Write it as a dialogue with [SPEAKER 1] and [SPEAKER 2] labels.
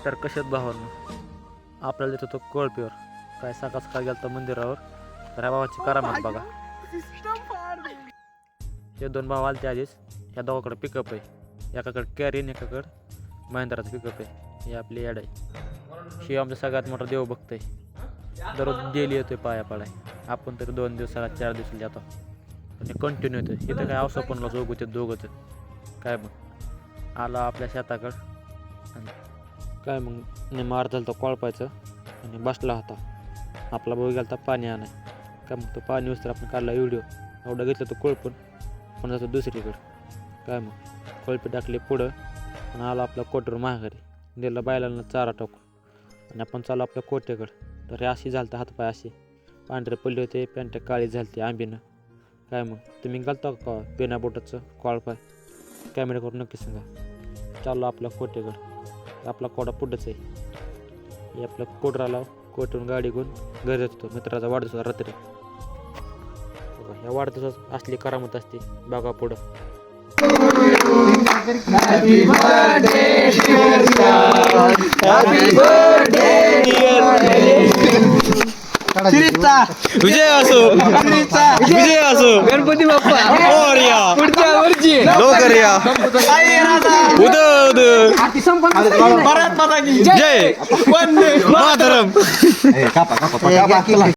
[SPEAKER 1] तर कशात भावांनो आपल्याला देत होतो कोळपीवर काय सकाळ सकाळ गेलं तर मंदिरावर तर ह्या भावाची करामत बघा. हे दोन भाव आलते आधीच. ह्या दोघाकडे पिकअप आहे, एकाकडे कॅरीन एकाकडे महिंद्राचं पिकअप आहे. हे आपली ॲड आहे. हे आमचा सगळ्यात मोठा देव बघतोय, दररोज डेली येतोय पाया पाडाय. आपण तरी 2 दिवसाला 4 दिवसाला जातो आणि कंटिन्यू येतो. इथं काय अवसर पण जोगत दोघंच काय मग आला आपल्या शेताकडं आणि काय मग निम्मा अर्धा झालं तर कोळपायचं आणि बसला होता. आपला भाऊ गेला तर पाणी आणाय काय मग तो पाणी उस्तर आपण काढला व्हिडिओ एवढं घेतलं तर कोळपून पण जातो दुसरीकडं काय मग कोळपी टाकली पुढं आणि आला आपल्या कोटीवर महागारी दिला बायलांना चारा टाकून आणि आपण चालू आपल्या कोट्याकडं. तर हे अशी झालं तर हातपाय असे पांढरे पडले होते, पॅन्ट काळी झाली ती आंबीनं काय मग तुम्ही घालता का बिना बोटाचं कोळपाय कॅमेरा करून नक्की सांगा. चाललो आपल्या कोट्याकडं. आपला कोडा पुढंच आहे. हे आपलं कोटराला कोटून गाडी घेऊन घरी येत होतो मित्राचा वाढदिवस रात्री. ह्या वाढदिवसात असली करामत असते बघा पुढं.
[SPEAKER 2] विजय असो विजय असो गणपती बाप्पा मोरया पुढच्या वर्षी लवकर या उद भारत माता की जय वंदे मातरम.